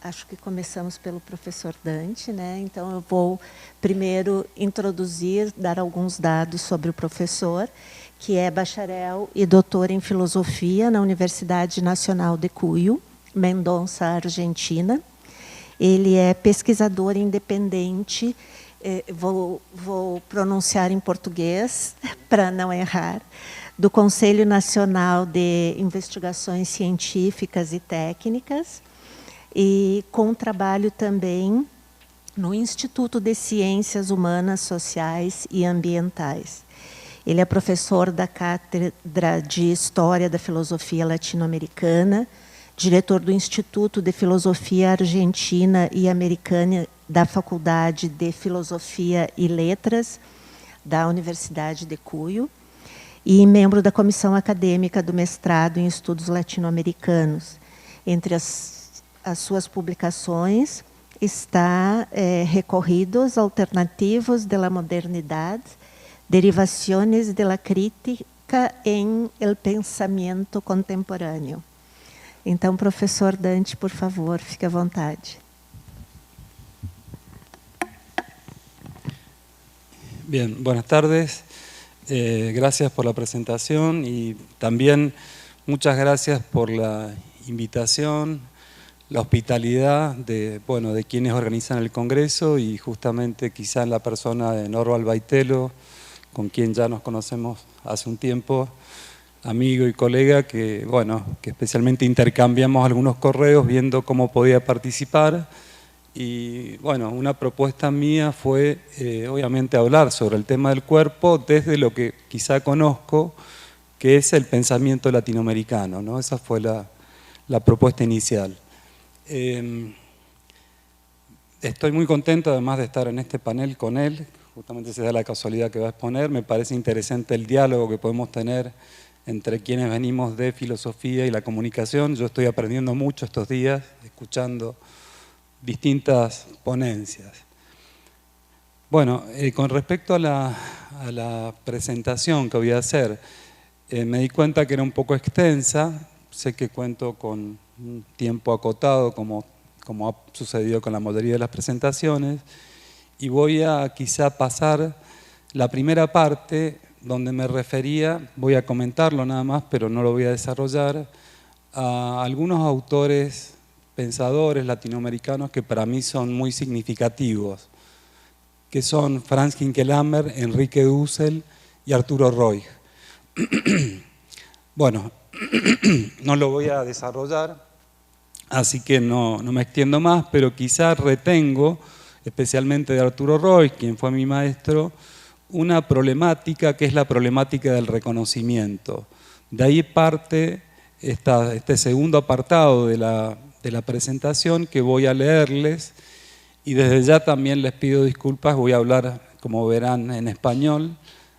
acho que começamos pelo professor Dante, né? Então, eu vou primeiro introduzir, dar alguns dados sobre o professor, que é bacharel e doutor em filosofia na Universidade Nacional de Cuyo, Mendonça, Argentina. Ele é pesquisador independente, vou pronunciar em português para não errar, do Conselho Nacional de Investigações Científicas e Técnicas, e com trabalho também no Instituto de Ciências Humanas, Sociais e Ambientais. Ele é professor da Cátedra de História da Filosofia Latino-Americana, diretor do Instituto de Filosofia Argentina e Americana da Faculdade de Filosofia e Letras da Universidade de Cuyo e membro da comissão acadêmica do mestrado em estudos latino-americanos. Entre as suas publicações está Recorridos Alternativos de la Modernidad, Derivaciones de la Crítica en el Pensamiento Contemporáneo. Então, professor Dante, por favor, fique à vontade. Bien, buenas tardes. Gracias por la presentación y también muchas gracias por la invitación, la hospitalidad de quienes organizan el Congreso y justamente quizá en la persona de Norval Baitelo, con quien ya nos conocemos hace un tiempo, amigo y colega, que especialmente intercambiamos algunos correos viendo cómo podía participar. Y bueno, una propuesta mía fue obviamente hablar sobre el tema del cuerpo desde lo que quizá conozco, que es el pensamiento latinoamericano, ¿no? Esa fue la propuesta inicial. Estoy muy contento además de estar en este panel con él, justamente se da la casualidad que va a exponer. Me parece interesante el diálogo que podemos tener entre quienes venimos de filosofía y la comunicación. Yo estoy aprendiendo mucho estos días, escuchando distintas ponencias. Bueno, con respecto a la presentación que voy a hacer, me di cuenta que era un poco extensa. Sé que cuento con un tiempo acotado, como ha sucedido con la mayoría de las presentaciones, y voy a quizá pasar la primera parte donde me refería, voy a comentarlo nada más, pero no lo voy a desarrollar, a algunos autores, pensadores latinoamericanos que para mí son muy significativos, que son Franz Hinckelhammer, Enrique Dussel y Arturo Roig. Bueno, no lo voy a desarrollar, así que no me extiendo más, pero quizás retengo, especialmente de Arturo Roig, quien fue mi maestro, una problemática que es la problemática del reconocimiento. De ahí parte este segundo apartado de la presentación que voy a leerles, y desde ya también les pido disculpas, voy a hablar, como verán, en español,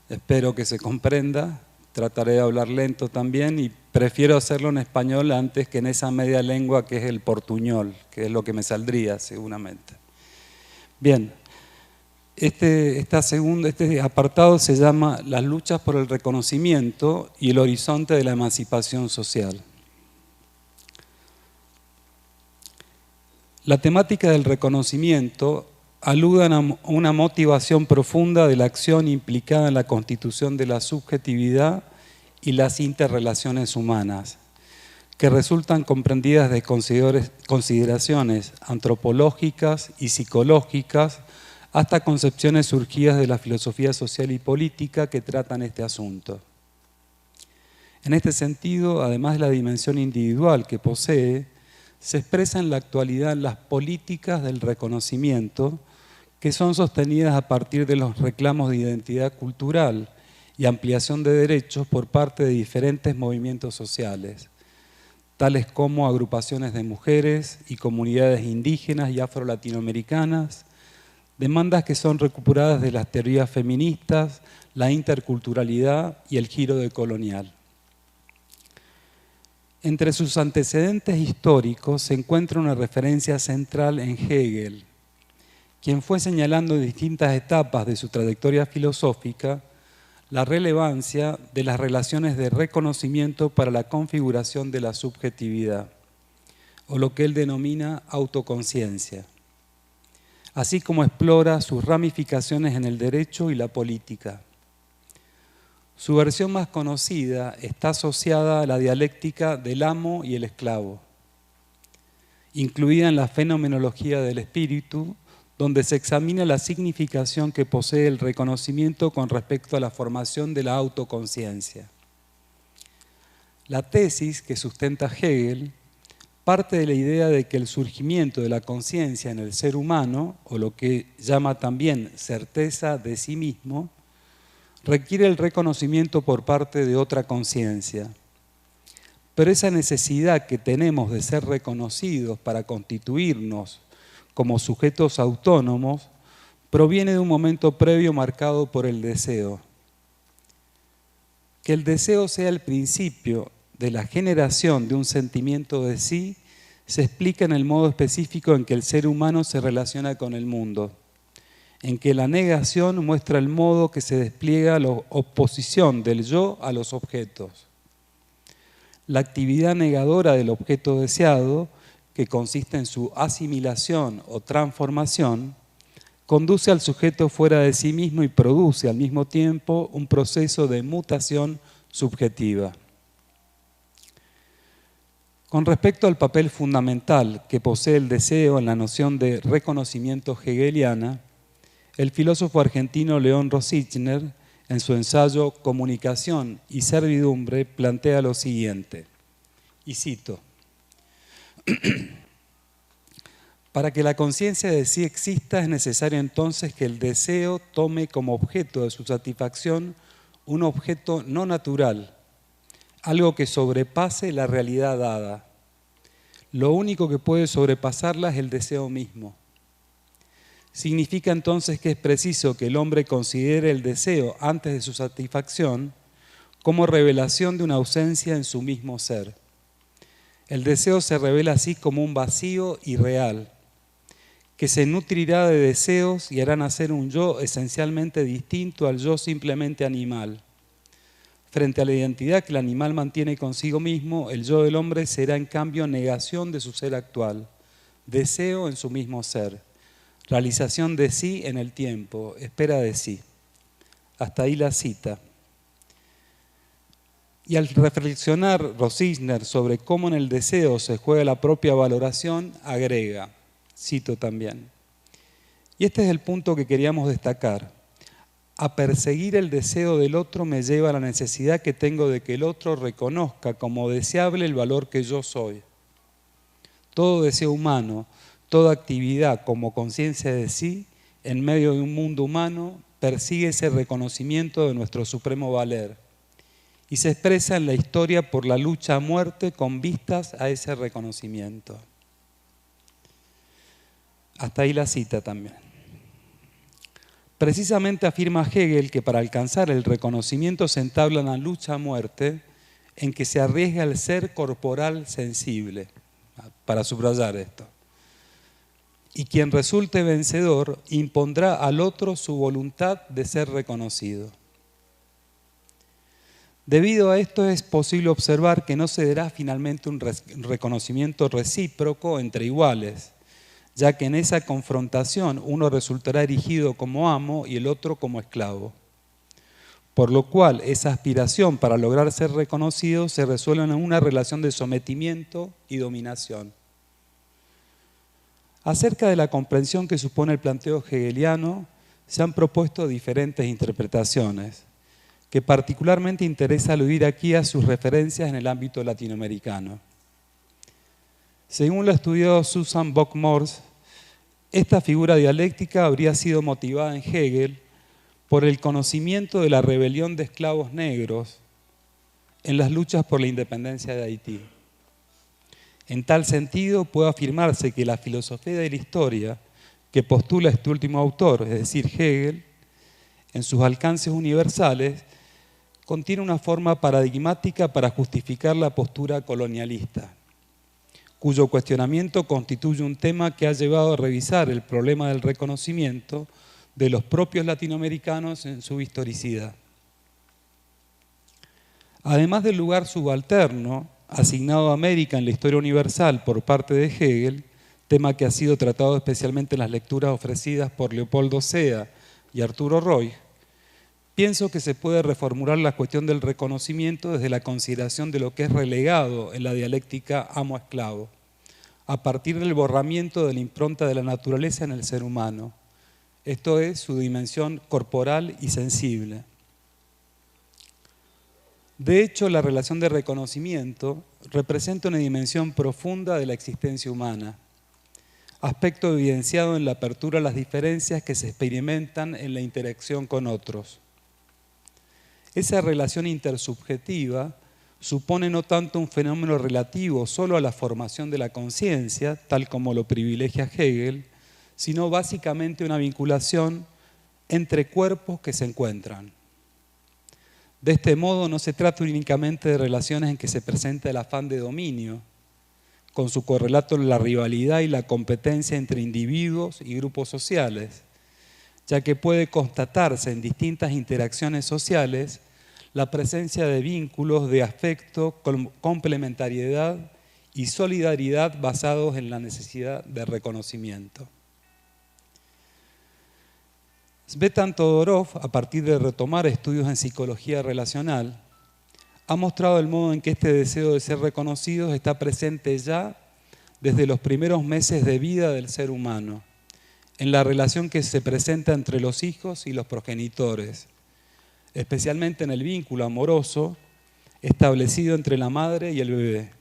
espero que se comprenda, trataré de hablar lento también y prefiero hacerlo en español antes que en esa media lengua que es el portuñol, que es lo que me saldría seguramente. Bien. Este apartado se llama Las luchas por el reconocimiento y el horizonte de la emancipación social. La temática del reconocimiento alude a una motivación profunda de la acción implicada en la constitución de la subjetividad y las interrelaciones humanas, que resultan comprendidas de consideraciones antropológicas y psicológicas hasta concepciones surgidas de la filosofía social y política que tratan este asunto. En este sentido, además de la dimensión individual que posee, se expresa en la actualidad las políticas del reconocimiento que son sostenidas a partir de los reclamos de identidad cultural y ampliación de derechos por parte de diferentes movimientos sociales, tales como agrupaciones de mujeres y comunidades indígenas y afro-latinoamericanas, demandas que son recuperadas de las teorías feministas, la interculturalidad y el giro decolonial. Entre sus antecedentes históricos se encuentra una referencia central en Hegel, quien fue señalando en distintas etapas de su trayectoria filosófica la relevancia de las relaciones de reconocimiento para la configuración de la subjetividad. o lo que él denomina autoconciencia, así como explora sus ramificaciones en el derecho y la política. Su versión más conocida está asociada a la dialéctica del amo y el esclavo, incluida en la fenomenología del espíritu, donde se examina la significación que posee el reconocimiento con respecto a la formación de la autoconciencia. La tesis que sustenta Hegel parte de la idea de que el surgimiento de la conciencia en el ser humano, o lo que llama también certeza de sí mismo, requiere el reconocimiento por parte de otra conciencia. Pero esa necesidad que tenemos de ser reconocidos para constituirnos como sujetos autónomos proviene de un momento previo marcado por el deseo. Que el deseo sea el principio de la generación de un sentimiento de sí se explica en el modo específico en que el ser humano se relaciona con el mundo, en que la negación muestra el modo que se despliega la oposición del yo a los objetos. La actividad negadora del objeto deseado, que consiste en su asimilación o transformación, conduce al sujeto fuera de sí mismo y produce al mismo tiempo un proceso de mutación subjetiva. Con respecto al papel fundamental que posee el deseo en la noción de reconocimiento hegeliana, el filósofo argentino León Rosichner, en su ensayo Comunicación y servidumbre, plantea lo siguiente, y cito: para que la conciencia de sí exista es necesario entonces que el deseo tome como objeto de su satisfacción un objeto no natural, algo que sobrepase la realidad dada. Lo único que puede sobrepasarla es el deseo mismo. Significa entonces que es preciso que el hombre considere el deseo antes de su satisfacción como revelación de una ausencia en su mismo ser. El deseo se revela así como un vacío irreal, que se nutrirá de deseos y hará nacer un yo esencialmente distinto al yo simplemente animal. Frente a la identidad que el animal mantiene consigo mismo, el yo del hombre será en cambio negación de su ser actual, deseo en su mismo ser, realización de sí en el tiempo, espera de sí. Hasta ahí la cita. Y al reflexionar Rosichner sobre cómo en el deseo se juega la propia valoración, agrega, cito también, y este es el punto que queríamos destacar: a perseguir el deseo del otro me lleva a la necesidad que tengo de que el otro reconozca como deseable el valor que yo soy. Todo deseo humano, toda actividad como conciencia de sí, en medio de un mundo humano, persigue ese reconocimiento de nuestro supremo valer y se expresa en la historia por la lucha a muerte con vistas a ese reconocimiento. Hasta ahí la cita también. Precisamente afirma Hegel que para alcanzar el reconocimiento se entabla una lucha a muerte en que se arriesga el ser corporal sensible, para subrayar esto. Y quien resulte vencedor impondrá al otro su voluntad de ser reconocido. Debido a esto es posible observar que no se dará finalmente un reconocimiento recíproco entre iguales, ya que en esa confrontación uno resultará erigido como amo y el otro como esclavo. Por lo cual, esa aspiración para lograr ser reconocido se resuelve en una relación de sometimiento y dominación. Acerca de la comprensión que supone el planteo hegeliano, se han propuesto diferentes interpretaciones, que particularmente interesa aludir aquí a sus referencias en el ámbito latinoamericano. Según lo estudió Susan Bock-Morse, esta figura dialéctica habría sido motivada en Hegel por el conocimiento de la rebelión de esclavos negros en las luchas por la independencia de Haití. En tal sentido, puede afirmarse que la filosofía de la historia que postula este último autor, es decir, Hegel, en sus alcances universales, contiene una forma paradigmática para justificar la postura colonialista, cuyo cuestionamiento constituye un tema que ha llevado a revisar el problema del reconocimiento de los propios latinoamericanos en su historicidad. Además del lugar subalterno asignado a América en la historia universal por parte de Hegel, tema que ha sido tratado especialmente en las lecturas ofrecidas por Leopoldo Sea y Arturo Roig, pienso que se puede reformular la cuestión del reconocimiento desde la consideración de lo que es relegado en la dialéctica amo-esclavo, a partir del borramiento de la impronta de la naturaleza en el ser humano, esto es, su dimensión corporal y sensible. De hecho, la relación de reconocimiento representa una dimensión profunda de la existencia humana, aspecto evidenciado en la apertura a las diferencias que se experimentan en la interacción con otros. Esa relación intersubjetiva supone no tanto un fenómeno relativo solo a la formación de la conciencia, tal como lo privilegia Hegel, sino básicamente una vinculación entre cuerpos que se encuentran. De este modo no se trata únicamente de relaciones en que se presenta el afán de dominio, con su correlato en la rivalidad y la competencia entre individuos y grupos sociales, ya que puede constatarse en distintas interacciones sociales la presencia de vínculos de afecto, complementariedad y solidaridad basados en la necesidad de reconocimiento. Svetan Todorov, a partir de retomar estudios en psicología relacional, ha mostrado el modo en que este deseo de ser reconocidos está presente ya desde los primeros meses de vida del ser humano, en la relación que se presenta entre los hijos y los progenitores, especialmente en el vínculo amoroso establecido entre la madre y el bebé,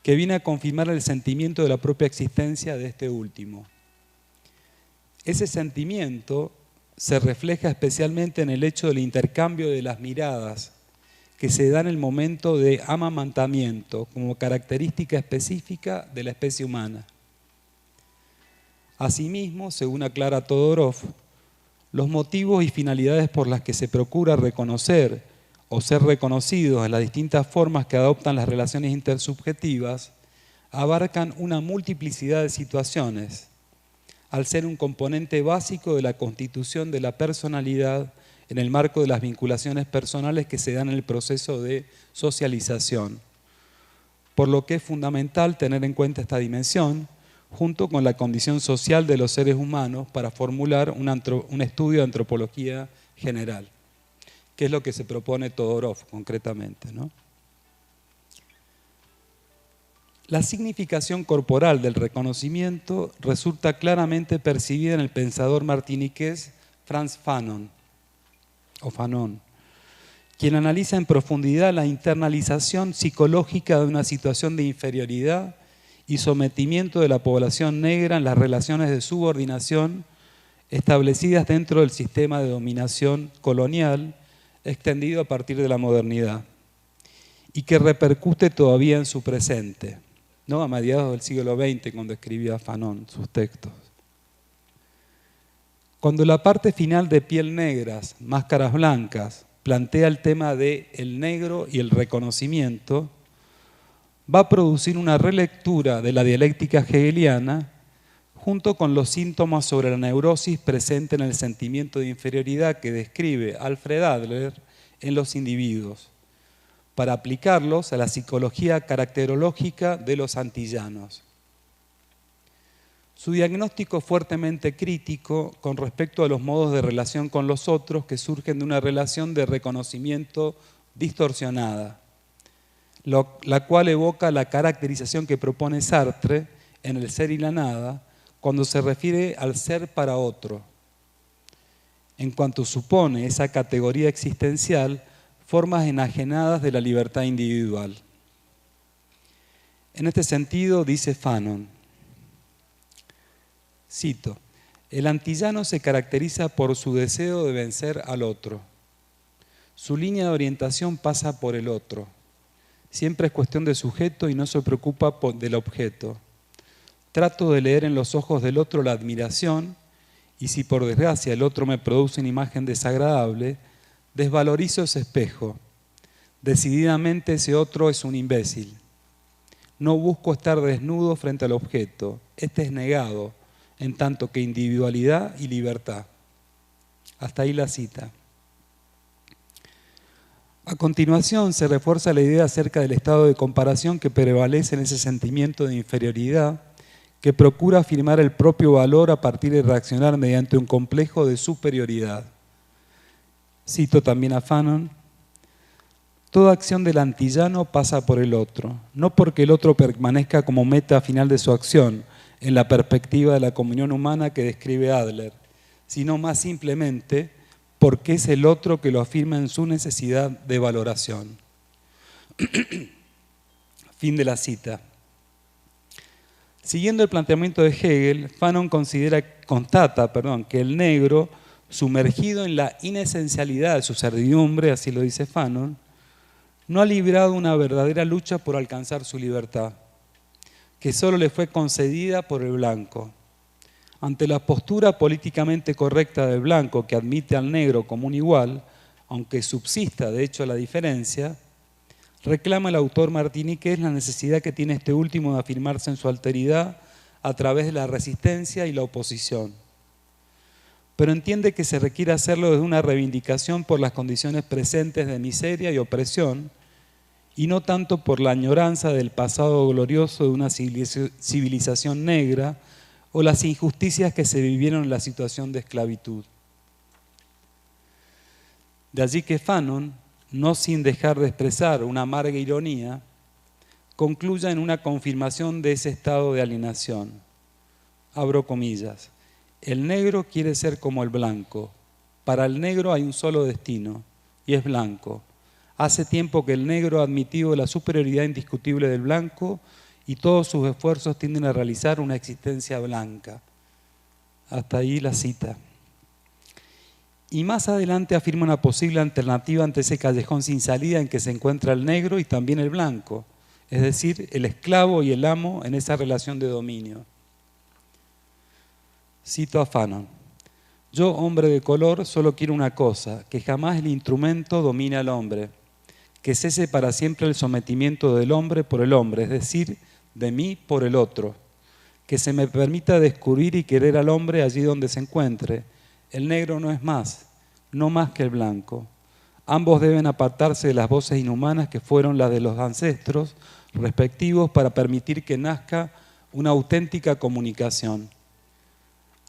que viene a confirmar el sentimiento de la propia existencia de este último. Ese sentimiento se refleja especialmente en el hecho del intercambio de las miradas que se da en el momento de amamantamiento como característica específica de la especie humana. Asimismo, según aclara Todorov, los motivos y finalidades por las que se procura reconocer o ser reconocidos en las distintas formas que adoptan las relaciones intersubjetivas abarcan una multiplicidad de situaciones, al ser un componente básico de la constitución de la personalidad en el marco de las vinculaciones personales que se dan en el proceso de socialización. Por lo que es fundamental tener en cuenta esta dimensión, junto con la condición social de los seres humanos, para formular un estudio de antropología general, que es lo que se propone Todorov concretamente, ¿no? La significación corporal del reconocimiento resulta claramente percibida en el pensador martiniqués Frantz Fanon, quien analiza en profundidad la internalización psicológica de una situación de inferioridad y sometimiento de la población negra en las relaciones de subordinación establecidas dentro del sistema de dominación colonial extendido a partir de la modernidad y que repercute todavía en su presente, ¿no? A mediados del siglo XX, cuando escribía Fanon sus textos. Cuando la parte final de Piel Negras, Máscaras Blancas, plantea el tema de el negro y el reconocimiento, va a producir una relectura de la dialéctica hegeliana junto con los síntomas sobre la neurosis presente en el sentimiento de inferioridad que describe Alfred Adler en los individuos, para aplicarlos a la psicología caracterológica de los antillanos. Su diagnóstico es fuertemente crítico con respecto a los modos de relación con los otros que surgen de una relación de reconocimiento distorsionada, la cual evoca la caracterización que propone Sartre en El ser y la nada, cuando se refiere al ser para otro, en cuanto supone esa categoría existencial formas enajenadas de la libertad individual. En este sentido, dice Fanon, cito, el antillano se caracteriza por su deseo de vencer al otro. Su línea de orientación pasa por el otro. Siempre es cuestión de sujeto y no se preocupa del objeto. Trato de leer en los ojos del otro la admiración y si por desgracia el otro me produce una imagen desagradable, desvalorizo ese espejo. Decididamente ese otro es un imbécil. No busco estar desnudo frente al objeto. Este es negado, en tanto que individualidad y libertad. Hasta ahí la cita. A continuación, se refuerza la idea acerca del estado de comparación que prevalece en ese sentimiento de inferioridad que procura afirmar el propio valor a partir de reaccionar mediante un complejo de superioridad. Cito también a Fanon: toda acción del antillano pasa por el otro, no porque el otro permanezca como meta final de su acción, en la perspectiva de la comunión humana que describe Adler, sino más simplemente porque es el otro que lo afirma en su necesidad de valoración. Fin de la cita. Siguiendo el planteamiento de Hegel, Fanon constata que el negro, sumergido en la inesencialidad de su servidumbre, así lo dice Fanon, no ha librado una verdadera lucha por alcanzar su libertad, que solo le fue concedida por el blanco. Ante la postura políticamente correcta del blanco que admite al negro como un igual, aunque subsista de hecho la diferencia, reclama el autor martiniqués la necesidad que tiene este último de afirmarse en su alteridad a través de la resistencia y la oposición. Pero entiende que se requiere hacerlo desde una reivindicación por las condiciones presentes de miseria y opresión, y no tanto por la añoranza del pasado glorioso de una civilización negra o las injusticias que se vivieron en la situación de esclavitud. De allí que Fanon, no sin dejar de expresar una amarga ironía, concluya en una confirmación de ese estado de alienación. Abro comillas: el negro quiere ser como el blanco. Para el negro hay un solo destino, y es blanco. Hace tiempo que el negro ha admitido la superioridad indiscutible del blanco y todos sus esfuerzos tienden a realizar una existencia blanca. Hasta ahí la cita. Y más adelante afirma una posible alternativa ante ese callejón sin salida en que se encuentra el negro y también el blanco, es decir, el esclavo y el amo en esa relación de dominio. Cito a Fanon: yo, hombre de color, solo quiero una cosa, que jamás el instrumento domine al hombre, que cese para siempre el sometimiento del hombre por el hombre, es decir, de mí por el otro, que se me permita descubrir y querer al hombre allí donde se encuentre. El negro no es más, no más que el blanco. Ambos deben apartarse de las voces inhumanas que fueron las de los ancestros respectivos para permitir que nazca una auténtica comunicación.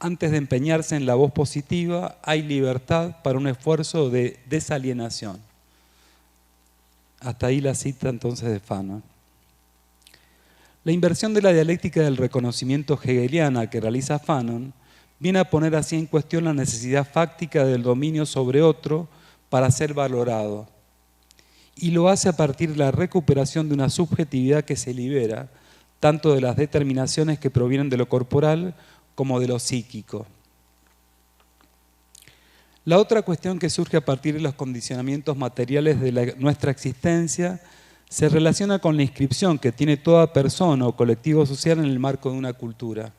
Antes de empeñarse en la voz positiva, hay libertad para un esfuerzo de desalienación. Hasta ahí la cita entonces de Fanon. La inversión de la dialéctica del reconocimiento hegeliana que realiza Fanon viene a poner así en cuestión la necesidad fáctica del dominio sobre otro para ser valorado. Y lo hace a partir de la recuperación de una subjetividad que se libera, tanto de las determinaciones que provienen de lo corporal como de lo psíquico. La otra cuestión que surge a partir de los condicionamientos materiales de nuestra existencia se relaciona con la inscripción que tiene toda persona o colectivo social en el marco de una cultura.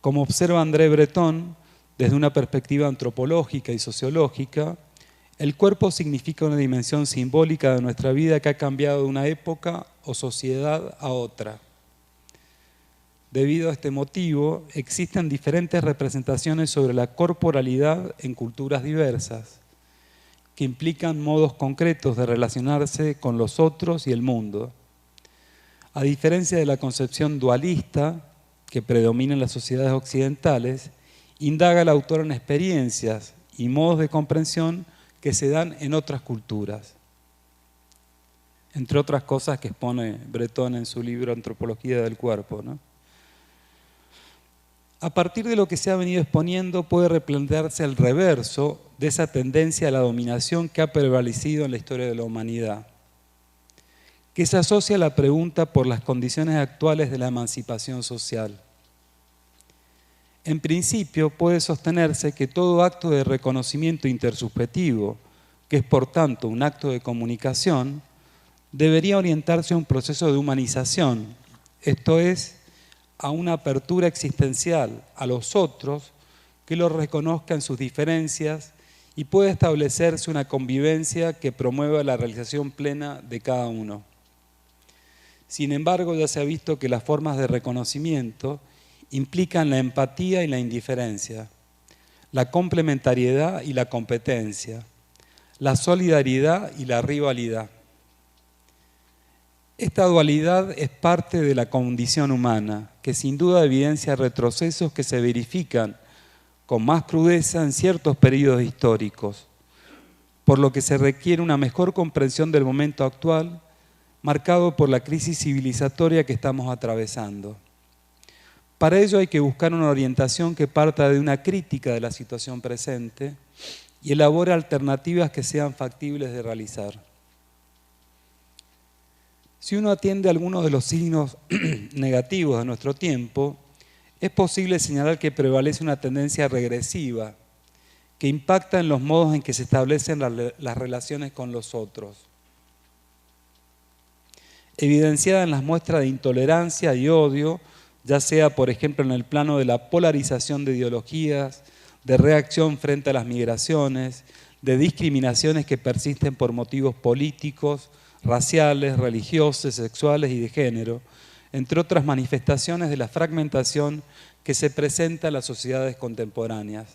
Como observa André Breton, desde una perspectiva antropológica y sociológica, el cuerpo significa una dimensión simbólica de nuestra vida que ha cambiado de una época o sociedad a otra. Debido a este motivo, existen diferentes representaciones sobre la corporalidad en culturas diversas, que implican modos concretos de relacionarse con los otros y el mundo. A diferencia de la concepción dualista que predomina en las sociedades occidentales, indaga el autor en experiencias y modos de comprensión que se dan en otras culturas. Entre otras cosas que expone Breton en su libro Antropología del Cuerpo, ¿no? A partir de lo que se ha venido exponiendo puede replantearse el reverso de esa tendencia a la dominación que ha prevalecido en la historia de la humanidad, que se asocia a la pregunta por las condiciones actuales de la emancipación social. En principio puede sostenerse que todo acto de reconocimiento intersubjetivo, que es por tanto un acto de comunicación, debería orientarse a un proceso de humanización, esto es, a una apertura existencial a los otros que los reconozca en sus diferencias y pueda establecerse una convivencia que promueva la realización plena de cada uno. Sin embargo, ya se ha visto que las formas de reconocimiento implican la empatía y la indiferencia, la complementariedad y la competencia, la solidaridad y la rivalidad. Esta dualidad es parte de la condición humana, que sin duda evidencia retrocesos que se verifican con más crudeza en ciertos periodos históricos, por lo que se requiere una mejor comprensión del momento actual, marcado por la crisis civilizatoria que estamos atravesando. Para ello hay que buscar una orientación que parta de una crítica de la situación presente y elabore alternativas que sean factibles de realizar. Si uno atiende a algunos de los signos negativos de nuestro tiempo, es posible señalar que prevalece una tendencia regresiva que impacta en los modos en que se establecen las relaciones con los otros, evidenciada en las muestras de intolerancia y odio, ya sea, por ejemplo, en el plano de la polarización de ideologías, de reacción frente a las migraciones, de discriminaciones que persisten por motivos políticos, raciales, religiosos, sexuales y de género, entre otras manifestaciones de la fragmentación que se presenta en las sociedades contemporáneas.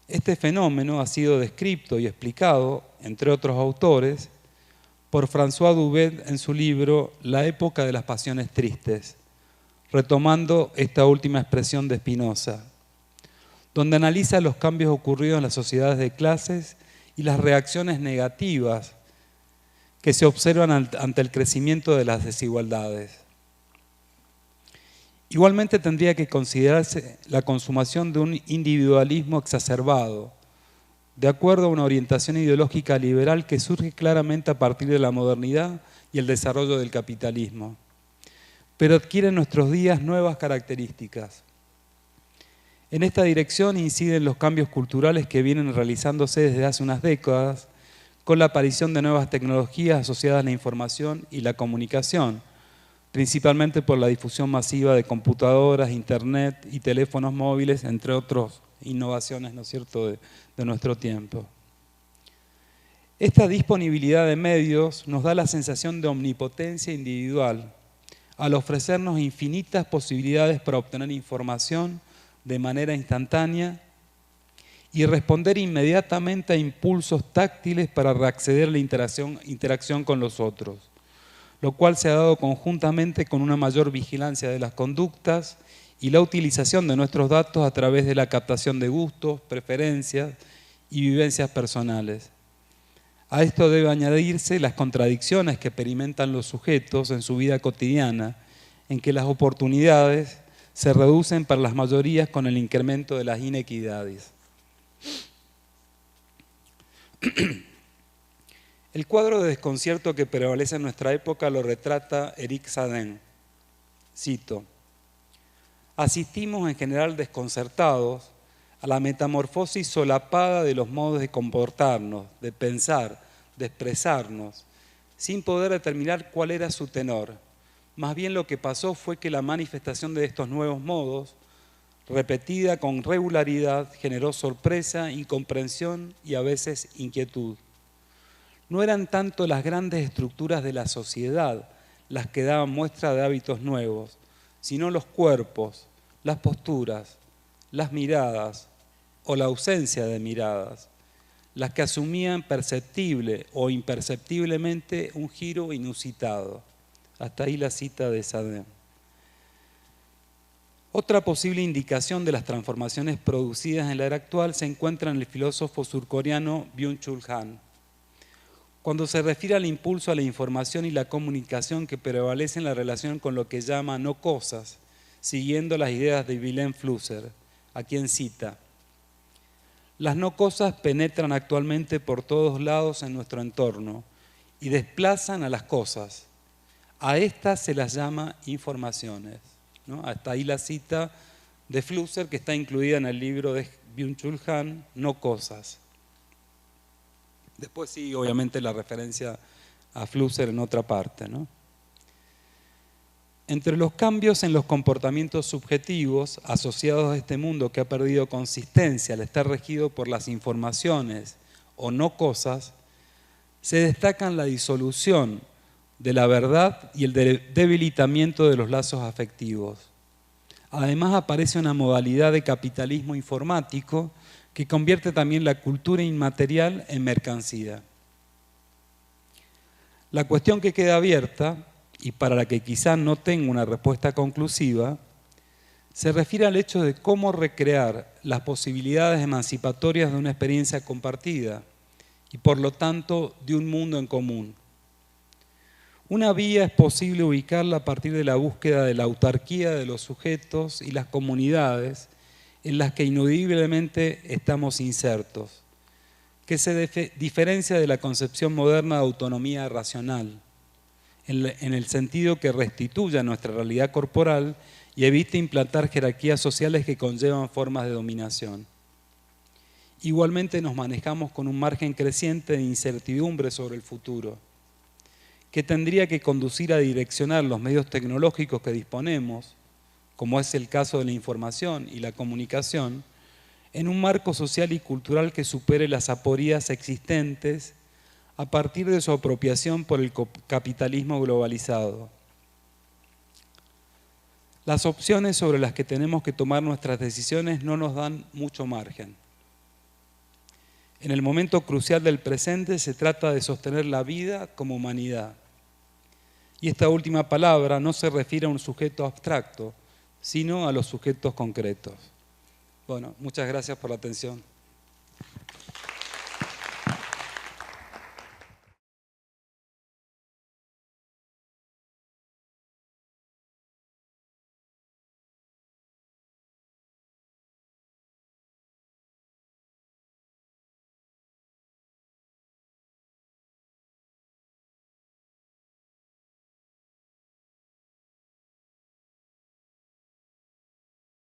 Este fenómeno ha sido descrito y explicado, entre otros autores, por François Dubet en su libro La época de las pasiones tristes, retomando esta última expresión de Spinoza, donde analiza los cambios ocurridos en las sociedades de clases y las reacciones negativas que se observan ante el crecimiento de las desigualdades. Igualmente tendría que considerarse la consumación de un individualismo exacerbado, de acuerdo a una orientación ideológica liberal que surge claramente a partir de la modernidad y el desarrollo del capitalismo, pero adquiere en nuestros días nuevas características. En esta dirección inciden los cambios culturales que vienen realizándose desde hace unas décadas, con la aparición de nuevas tecnologías asociadas a la información y la comunicación, principalmente por la difusión masiva de computadoras, internet y teléfonos móviles, entre otras innovaciones, ¿no es cierto?, de nuestro tiempo. Esta disponibilidad de medios nos da la sensación de omnipotencia individual, al ofrecernos infinitas posibilidades para obtener información de manera instantánea y responder inmediatamente a impulsos táctiles para reacceder a la interacción con los otros, lo cual se ha dado conjuntamente con una mayor vigilancia de las conductas y la utilización de nuestros datos a través de la captación de gustos, preferencias y vivencias personales. A esto debe añadirse las contradicciones que experimentan los sujetos en su vida cotidiana, en que las oportunidades se reducen para las mayorías con el incremento de las inequidades. El cuadro de desconcierto que prevalece en nuestra época lo retrata Eric Sadin. Cito: asistimos en general desconcertados a la metamorfosis solapada de los modos de comportarnos, de pensar, de expresarnos, sin poder determinar cuál era su tenor. Más bien lo que pasó fue que la manifestación de estos nuevos modos, repetida con regularidad, generó sorpresa, incomprensión y a veces inquietud. No eran tanto las grandes estructuras de la sociedad las que daban muestra de hábitos nuevos, sino los cuerpos, las posturas, las miradas o la ausencia de miradas, las que asumían perceptible o imperceptiblemente un giro inusitado. Hasta ahí la cita de Sadin. Otra posible indicación de las transformaciones producidas en la era actual se encuentra en el filósofo surcoreano Byung-Chul Han. Cuando se refiere al impulso a la información y la comunicación que prevalece en la relación con lo que llama no cosas, siguiendo las ideas de Wilhelm Flusser, a quien cita: las no cosas penetran actualmente por todos lados en nuestro entorno y desplazan a las cosas. A estas se las llama informaciones, ¿no? Hasta ahí la cita de Flusser, que está incluida en el libro de Byung-Chul Han, No cosas. Después sí, obviamente, la referencia a Flusser en otra parte, ¿no? Entre los cambios en los comportamientos subjetivos asociados a este mundo que ha perdido consistencia al estar regido por las informaciones o no cosas, se destacan la disolución de la verdad y el debilitamiento de los lazos afectivos. Además aparece una modalidad de capitalismo informático que convierte también la cultura inmaterial en mercancía. La cuestión que queda abierta, y para la que quizás no tenga una respuesta conclusiva, se refiere al hecho de cómo recrear las posibilidades emancipatorias de una experiencia compartida y por lo tanto de un mundo en común. Una vía es posible ubicarla a partir de la búsqueda de la autarquía de los sujetos y las comunidades en las que inudiblemente estamos insertos, que se diferencia de la concepción moderna de autonomía racional, en el sentido que restituya nuestra realidad corporal y evite implantar jerarquías sociales que conllevan formas de dominación. Igualmente nos manejamos con un margen creciente de incertidumbre sobre el futuro, que tendría que conducir a direccionar los medios tecnológicos que disponemos, como es el caso de la información y la comunicación, en un marco social y cultural que supere las aporías existentes a partir de su apropiación por el capitalismo globalizado. Las opciones sobre las que tenemos que tomar nuestras decisiones no nos dan mucho margen. En el momento crucial del presente se trata de sostener la vida como humanidad. Y esta última palabra no se refiere a un sujeto abstracto, sino a los sujetos concretos. Bueno, muchas gracias por la atención.